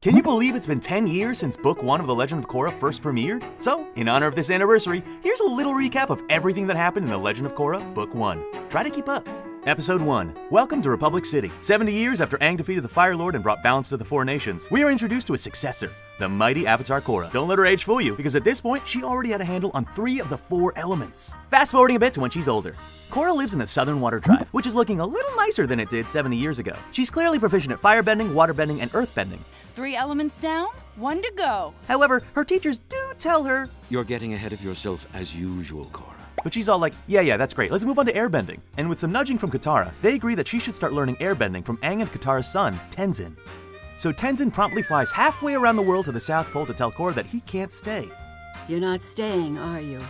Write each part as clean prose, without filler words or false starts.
Can you believe it's been 10 years since Book 1 of The Legend of Korra first premiered? So, in honor of this anniversary, here's a little recap of everything that happened in The Legend of Korra Book 1. Try to keep up. Episode 1. Welcome to Republic City. 70 years after Aang defeated the Fire Lord and brought balance to the Four Nations, we are introduced to a successor, the mighty Avatar Korra. Don't let her age fool you, because at this point, she already had a handle on 3 of the 4 elements. Fast forwarding a bit to when she's older. Korra lives in the Southern Water Tribe, which is looking a little nicer than it did 70 years ago. She's clearly proficient at firebending, waterbending, and earthbending. 3 elements down, 1 to go. However, her teachers do tell her, "You're getting ahead of yourself as usual, Korra." But she's all like, yeah, that's great, let's move on to airbending. And with some nudging from Katara, they agree that she should start learning airbending from Aang and Katara's son, Tenzin. So Tenzin promptly flies halfway around the world to the South Pole to tell Korra that he can't stay. You're not staying, are you?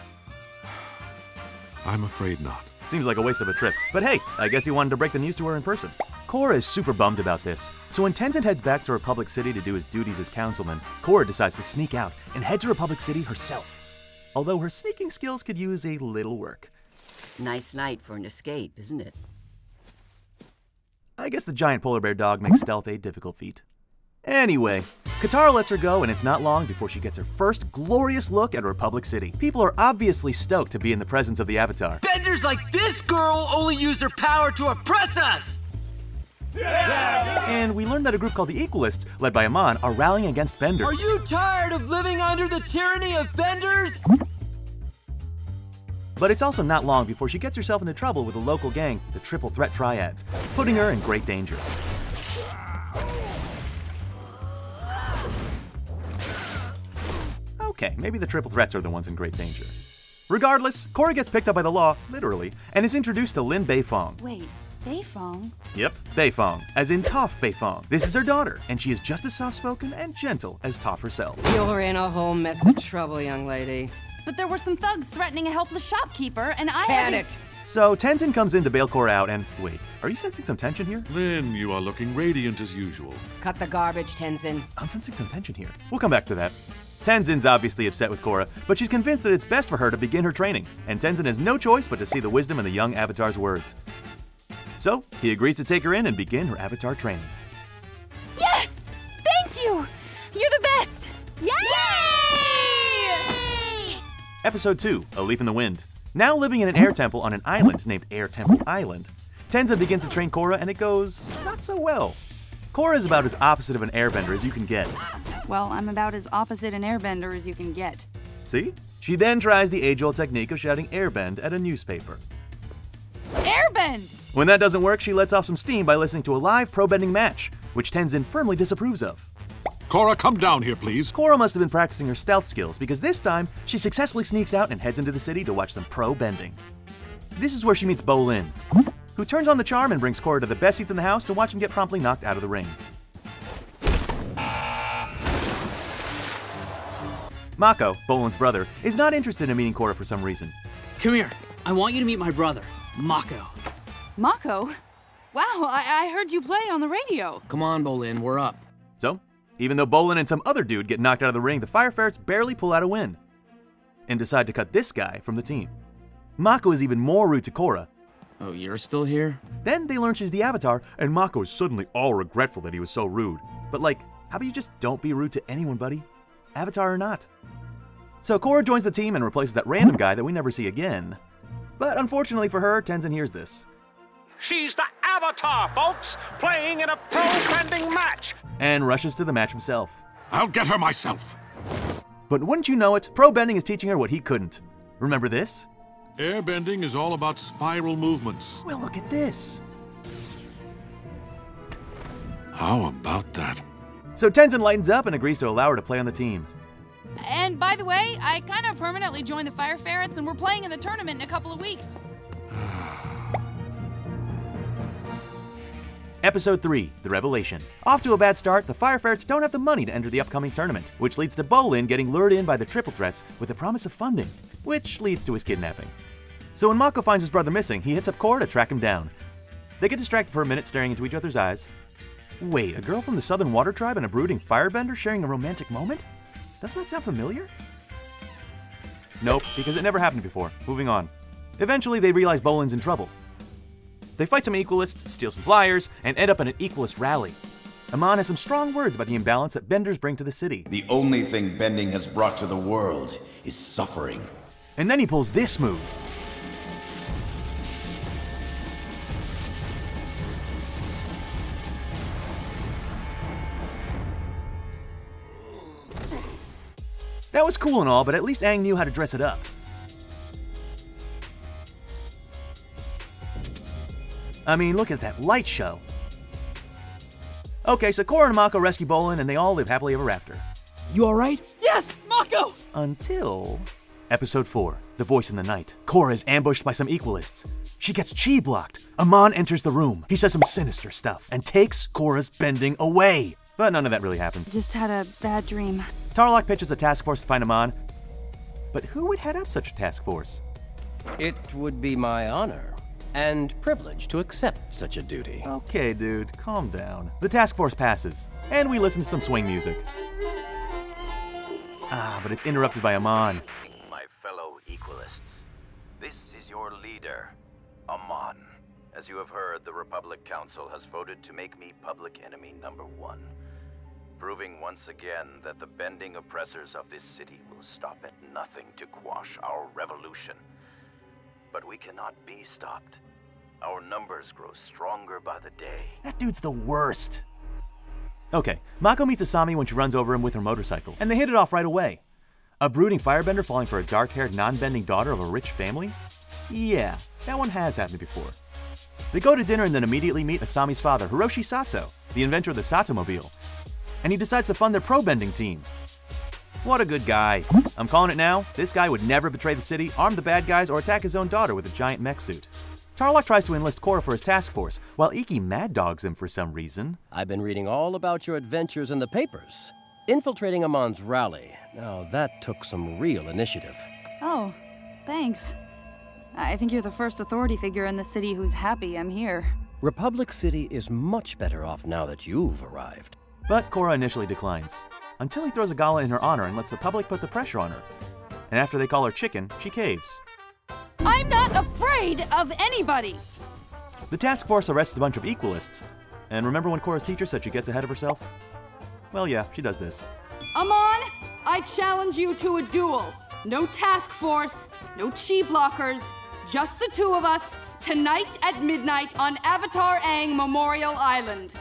I'm afraid not. Seems like a waste of a trip, but hey, I guess he wanted to break the news to her in person. Korra is super bummed about this, so when Tenzin heads back to Republic City to do his duties as councilman, Korra decides to sneak out and head to Republic City herself. Although her sneaking skills could use a little work. Nice night for an escape, isn't it? I guess the giant polar bear dog makes stealth a difficult feat. Anyway, Katara lets her go, and it's not long before she gets her first glorious look at Republic City. People are obviously stoked to be in the presence of the Avatar. Benders like this girl only use their power to oppress us! And we learn that a group called the Equalists, led by Amon, are rallying against Benders. Are you tired of living under the tyranny of Benders? But it's also not long before she gets herself into trouble with a local gang, the Triple Threat Triads, putting her in great danger. Okay, maybe the Triple Threats are the ones in great danger. Regardless, Korra gets picked up by the law, literally, and is introduced to Lin Beifong. Wait, Beifong? Yep, Beifong, as in Toph Beifong. This is her daughter, and she is just as soft-spoken and gentle as Toph herself. You're in a whole mess of trouble, young lady. But there were some thugs threatening a helpless shopkeeper, and I Panicked. So Tenzin comes in to bail Korra out, and wait, are you sensing some tension here? Lin, you are looking radiant as usual. Cut the garbage, Tenzin. I'm sensing some tension here. We'll come back to that. Tenzin's obviously upset with Korra, but she's convinced that it's best for her to begin her training, and Tenzin has no choice but to see the wisdom in the young Avatar's words. So, he agrees to take her in and begin her Avatar training. Yes! Thank you! You're the best! Yay! Episode 2, A Leaf in the Wind. Now living in an air temple on an island named Air Temple Island, Tenzin begins to train Korra, and it goes not so well. Korra is about as opposite of an airbender as you can get. Well, I'm about as opposite an airbender as you can get. See? She then tries the age-old technique of shouting airbend at a newspaper. Airbend! When that doesn't work, she lets off some steam by listening to a live pro-bending match, which Tenzin firmly disapproves of. Korra, come down here, please. Korra must have been practicing her stealth skills, because this time, she successfully sneaks out and heads into the city to watch some pro-bending. This is where she meets Bolin, who turns on the charm and brings Korra to the best seats in the house to watch him get promptly knocked out of the ring. Mako, Bolin's brother, is not interested in meeting Korra for some reason. Come here. I want you to meet my brother, Mako. Mako? Wow, I heard you play on the radio. Come on, Bolin, we're up. So, even though Bolin and some other dude get knocked out of the ring, the Fire Ferrets barely pull out a win, and decide to cut this guy from the team. Mako is even more rude to Korra. Oh, you're still here? Then they learn she's the Avatar, and Mako is suddenly all regretful that he was so rude. But like, how about you just don't be rude to anyone, buddy? Avatar or not. So Korra joins the team and replaces that random guy that we never see again. But unfortunately for her, Tenzin hears this. She's the Avatar, folks, playing in a pro-bending match. And rushes to the match himself. I'll get her myself. But wouldn't you know it, pro-bending is teaching her what he couldn't. Remember this? Airbending is all about spiral movements. Well, look at this. How about that? So Tenzin lightens up and agrees to allow her to play on the team. And by the way, I kind of permanently joined the Fire Ferrets, and we're playing in the tournament in a couple of weeks. Episode 3, The Revelation. Off to a bad start, the Fire Ferrets don't have the money to enter the upcoming tournament, which leads to Bolin getting lured in by the Triple Threats with the promise of funding, which leads to his kidnapping. So when Mako finds his brother missing, he hits up Korra to track him down. They get distracted for a minute staring into each other's eyes. Wait, a girl from the Southern Water Tribe and a brooding firebender sharing a romantic moment? Doesn't that sound familiar? Nope, because it never happened before. Moving on. Eventually, they realize Bolin's in trouble. They fight some Equalists, steal some flyers, and end up in an Equalist rally. Amon has some strong words about the imbalance that benders bring to the city. The only thing bending has brought to the world is suffering. And then he pulls this move. That was cool and all, but at least Aang knew how to dress it up. I mean, look at that light show. Okay, so Korra and Mako rescue Bolin, and they all live happily ever after. You alright? Yes, Mako! Until Episode 4, The Voice in the Night. Korra is ambushed by some Equalists. She gets chi blocked. Amon enters the room. He says some sinister stuff and takes Korra's bending away. But none of that really happens. Just had a bad dream. Tarlok pitches a task force to find Amon. But who would head up such a task force? It would be my honor and privilege to accept such a duty. Okay, dude, calm down. The task force passes, and we listen to some swing music. But it's interrupted by Amon. My fellow Equalists, this is your leader, Amon. As you have heard, the Republic Council has voted to make me public enemy #1. Proving once again that the bending oppressors of this city will stop at nothing to quash our revolution. But we cannot be stopped. Our numbers grow stronger by the day. That dude's the worst. Okay, Mako meets Asami when she runs over him with her motorcycle, and they hit it off right away. A brooding firebender falling for a dark-haired, non-bending daughter of a rich family? Yeah, that one has happened before. They go to dinner and then immediately meet Asami's father, Hiroshi Sato, the inventor of the Satomobile. And he decides to fund their pro-bending team. What a good guy. I'm calling it now, this guy would never betray the city, arm the bad guys, or attack his own daughter with a giant mech suit. Tarlok tries to enlist Korra for his task force, while Ikki mad dogs him for some reason. I've been reading all about your adventures in the papers. Infiltrating Amon's rally. Now that took some real initiative. Oh, thanks. I think you're the first authority figure in the city who's happy I'm here. Republic City is much better off now that you've arrived. But Korra initially declines, until he throws a gala in her honor and lets the public put the pressure on her. And after they call her chicken, she caves. I'm not afraid of anybody! The task force arrests a bunch of Equalists. And remember when Korra's teacher said she gets ahead of herself? Well, yeah, she does this. Amon, I challenge you to a duel. No task force, no chi blockers, just the two of us, tonight at midnight on Avatar Aang Memorial Island.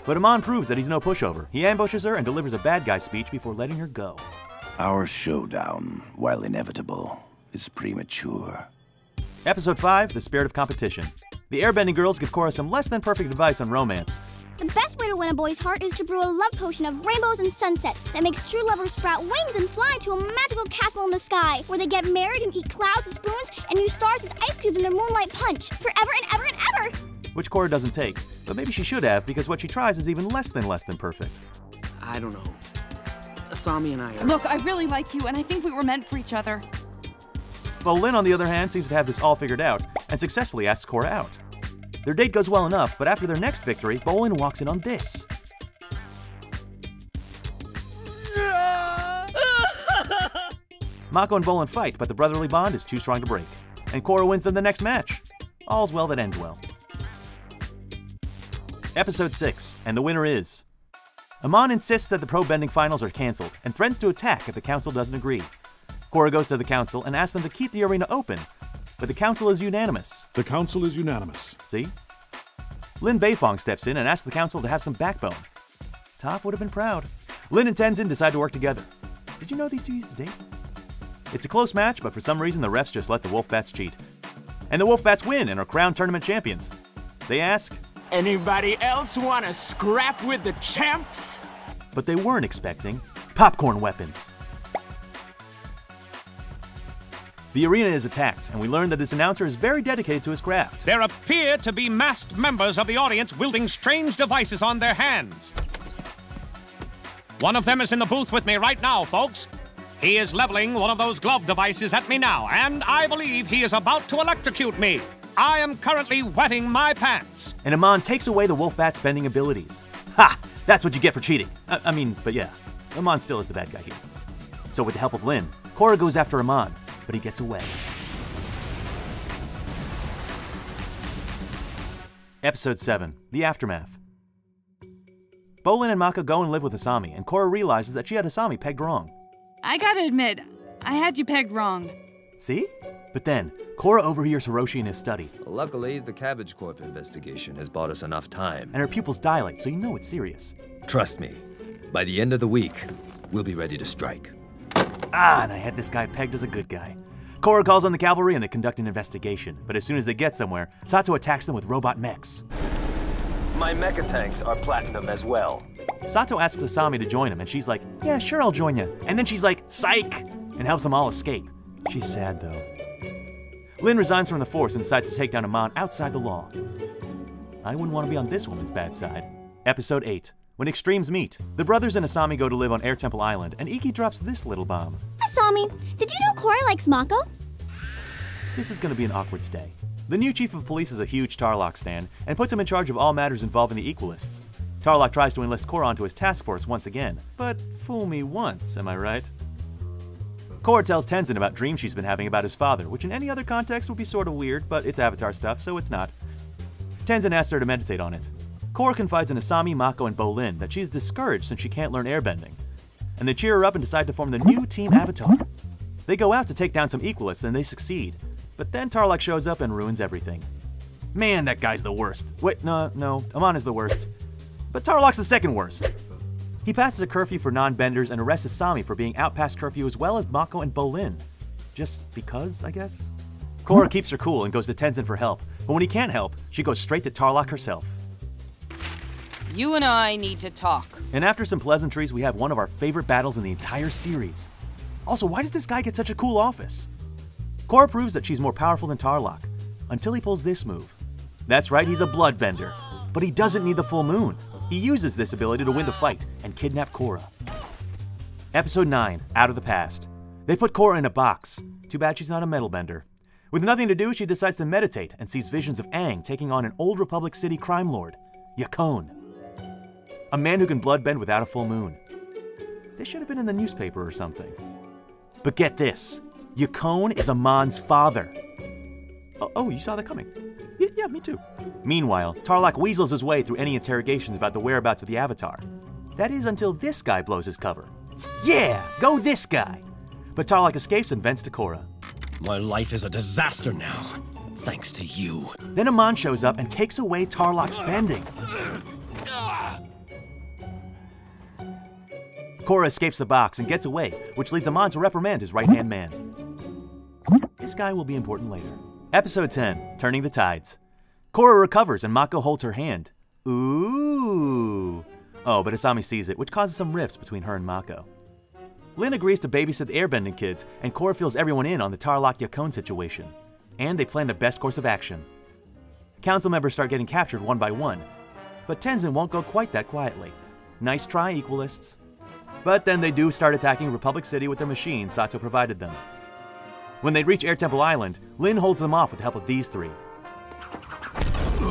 But Amon proves that he's no pushover. He ambushes her and delivers a bad guy speech before letting her go. Our showdown, while inevitable, is premature. Episode 5, The Spirit of Competition. The airbending girls give Korra some less than perfect advice on romance. The best way to win a boy's heart is to brew a love potion of rainbows and sunsets that makes true lovers sprout wings and fly to a magical castle in the sky, where they get married and eat clouds with spoons and use stars as ice cubes in their moonlight punch, forever and ever and ever! Which Korra doesn't take, but maybe she should have, because what she tries is even less than perfect. I don't know. Asami and I are... Look, I really like you, and I think we were meant for each other. Bolin, on the other hand, seems to have this all figured out, and successfully asks Korra out. Their date goes well enough, but after their next victory, Bolin walks in on this. Mako and Bolin fight, but the brotherly bond is too strong to break. And Korra wins them the next match. All's well that ends well. Episode 6, and the winner is... Amon insists that the pro-bending finals are cancelled, and threatens to attack if the council doesn't agree. Korra goes to the council and asks them to keep the arena open, but the council is unanimous. The council is unanimous. See? Lin Beifong steps in and asks the council to have some backbone. Toph would have been proud. Lin and Tenzin decide to work together. Did you know these two used to date? It's a close match, but for some reason the refs just let the Wolfbats cheat. And the Wolfbats win and are crowned tournament champions. They ask, anybody else want to scrap with the champs? But they weren't expecting popcorn weapons. The arena is attacked, and we learn that this announcer is very dedicated to his craft. There appear to be masked members of the audience wielding strange devices on their hands. One of them is in the booth with me right now, folks. He is leveling one of those glove devices at me now, and I believe he is about to electrocute me. I am currently wetting my pants. And Amon takes away the Wolfbat's bending abilities. Ha! That's what you get for cheating. But yeah, Amon still is the bad guy here. So with the help of Lin, Korra goes after Amon, but he gets away. Episode 7, The Aftermath. Bolin and Mako go and live with Asami, and Korra realizes that she had Asami pegged wrong. I gotta admit, I had you pegged wrong. See? But then, Korra overhears Hiroshi in his study. Luckily, the Cabbage Corp investigation has bought us enough time. And her pupils dilate, so you know it's serious. Trust me, by the end of the week, we'll be ready to strike. Ah, and I had this guy pegged as a good guy. Korra calls on the cavalry and they conduct an investigation, but as soon as they get somewhere, Sato attacks them with robot mechs. My mecha tanks are platinum as well. Sato asks Asami to join him, and she's like, yeah, sure, I'll join you. And then she's like, psych, and helps them all escape. She's sad, though. Lin resigns from the force and decides to take down Amon outside the law. I wouldn't want to be on this woman's bad side. Episode 8. When extremes meet, the brothers and Asami go to live on Air Temple Island, and Iki drops this little bomb. Asami, did you know Korra likes Mako? This is going to be an awkward stay. The new chief of police is a huge Tarlok stan, and puts him in charge of all matters involving the Equalists. Tarlok tries to enlist Korra onto his task force once again, but fool me once, am I right? Korra tells Tenzin about dreams she's been having about his father, which in any other context would be sort of weird, but it's Avatar stuff, so it's not. Tenzin asks her to meditate on it. Korra confides in Asami, Mako, and Bolin that she's discouraged since she can't learn airbending, and they cheer her up and decide to form the new Team Avatar. They go out to take down some Equalists and they succeed, but then Tarlok shows up and ruins everything. Man, that guy's the worst. Wait, no, Amon is the worst. But Tarlok's the second worst. He passes a curfew for non-benders and arrests Asami for being out past curfew as well as Mako and Bolin. Just because, I guess? Korra keeps her cool and goes to Tenzin for help, but when he can't help, she goes straight to Tarlok herself. You and I need to talk. And after some pleasantries, we have one of our favorite battles in the entire series. Also, why does this guy get such a cool office? Korra proves that she's more powerful than Tarlok, until he pulls this move. That's right, he's a bloodbender, but he doesn't need the full moon. He uses this ability to win the fight and kidnap Korra. Episode 9, Out of the Past. They put Korra in a box. Too bad she's not a metal bender. With nothing to do, she decides to meditate and sees visions of Aang taking on an old Republic City crime lord, Yakone. A man who can bloodbend without a full moon. This should have been in the newspaper or something. But get this, Yakone is Amon's father. Oh, you saw that coming. Yeah, me too. Meanwhile, Tarlok weasels his way through any interrogations about the whereabouts of the Avatar. That is until this guy blows his cover. Yeah, go this guy! But Tarlok escapes and vents to Korra. My life is a disaster now, thanks to you. Then Amon shows up and takes away Tarlok's bending. Korra escapes the box and gets away, which leads Amon to reprimand his right-hand man. This guy will be important later. Episode 10, Turning the Tides. Korra recovers and Mako holds her hand. Ooh. Oh, but Asami sees it, which causes some rifts between her and Mako. Lin agrees to babysit the airbending kids, and Korra fills everyone in on the Tarlok-Yakone situation. And they plan the best course of action. Council members start getting captured one by one, but Tenzin won't go quite that quietly. Nice try, Equalists. But then they do start attacking Republic City with their machines Sato provided them. When they reach Air Temple Island, Lin holds them off with the help of these three. Get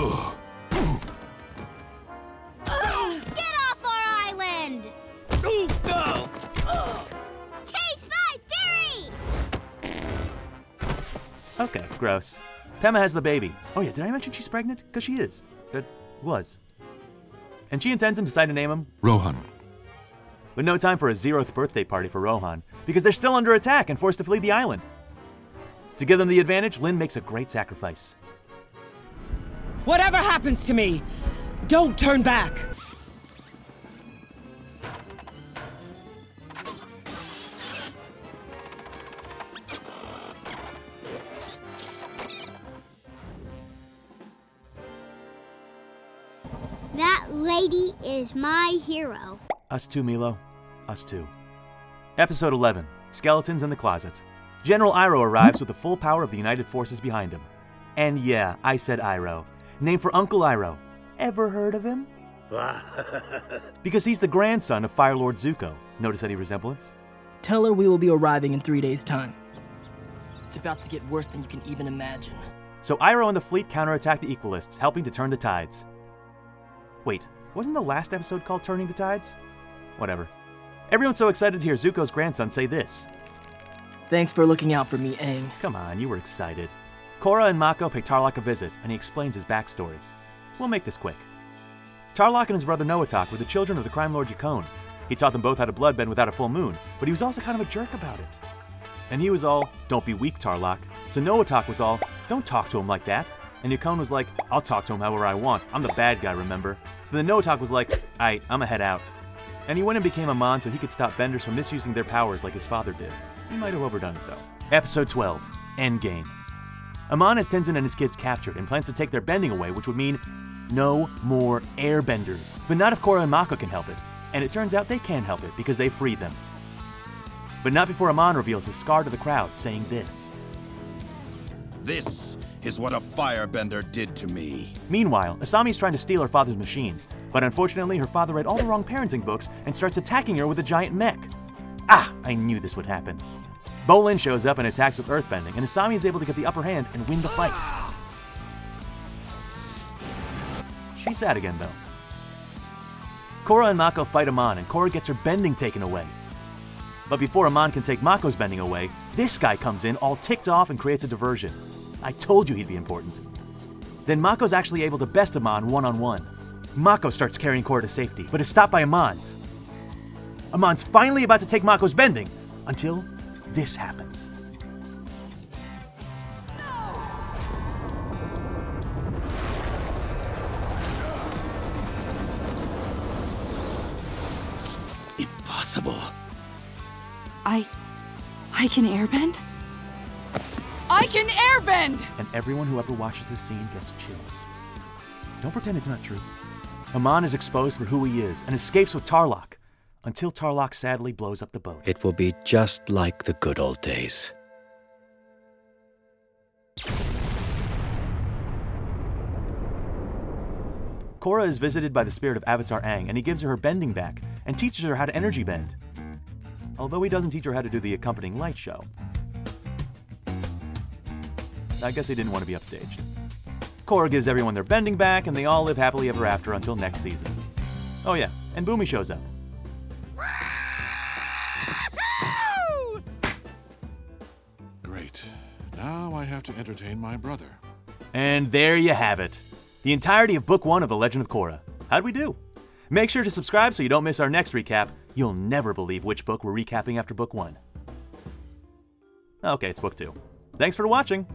off our island! Taste 5 Fury! Okay, gross. Pema has the baby. Oh yeah, did I mention she's pregnant? Because she is. Was. And she and Tenzin decide to name him Rohan. But no time for a 0th birthday party for Rohan, because they're still under attack and forced to flee the island. To give them the advantage, Lin makes a great sacrifice. Whatever happens to me, don't turn back. That lady is my hero. Us too, Milo. Us too. Episode 11, Skeletons in the Closet. General Iroh arrives with the full power of the United Forces behind him. And yeah, I said Iroh. Named for Uncle Iroh. Ever heard of him? Because he's the grandson of Fire Lord Zuko. Notice any resemblance? Tell her we will be arriving in 3 days' time. It's about to get worse than you can even imagine. So Iroh and the fleet counterattack the Equalists, helping to turn the tides. Wait, wasn't the last episode called Turning the Tides? Whatever. Everyone's so excited to hear Zuko's grandson say this. Thanks for looking out for me, Aang. Come on, you were excited. Korra and Mako pay Tarlok a visit, and he explains his backstory. We'll make this quick. Tarlok and his brother Noatak were the children of the crime lord Yukon. He taught them both how to bloodbend without a full moon, but he was also kind of a jerk about it. And he was all, "Don't be weak, Tarlok." So Noatak was all, "Don't talk to him like that." And Yukon was like, "I'll talk to him however I want. I'm the bad guy, remember?" So then Noatak was like, "I'ma head out." And he went and became Amon so he could stop benders from misusing their powers like his father did. He might have overdone it though. Episode 12, Endgame. Amon has Tenzin and his kids captured and plans to take their bending away, which would mean no more airbenders. But not if Korra and Mako can help it. And it turns out they can help it because they freed them. But not before Amon reveals his scar to the crowd, saying this. "This is what a firebender did to me." Meanwhile, Asami is trying to steal her father's machines, but unfortunately her father read all the wrong parenting books and starts attacking her with a giant mech. Ah, I knew this would happen. Bolin shows up and attacks with earthbending, and Asami is able to get the upper hand and win the fight. She's sad again though. Korra and Mako fight Amon, and Korra gets her bending taken away. But before Amon can take Mako's bending away, this guy comes in all ticked off and creates a diversion. I told you he'd be important. Then Mako's actually able to best Amon one-on-one. Mako starts carrying Korra to safety, but is stopped by Amon. Amon's finally about to take Mako's bending, until this happens. Impossible. I can airbend? I can airbend! And everyone who ever watches this scene gets chills. Don't pretend it's not true. Amon is exposed for who he is and escapes with Tarlok, until Tarlok sadly blows up the boat. It will be just like the good old days. Korra is visited by the spirit of Avatar Aang, and he gives her bending back and teaches her how to energy bend. Although he doesn't teach her how to do the accompanying light show. I guess he didn't want to be upstaged. Korra gives everyone their bending back, and they all live happily ever after until next season. Oh yeah, and Boomy shows up. Great. Now I have to entertain my brother. And there you have it. The entirety of Book 1 of The Legend of Korra. How'd we do? Make sure to subscribe so you don't miss our next recap. You'll never believe which book we're recapping after Book 1. Okay, it's Book 2. Thanks for watching.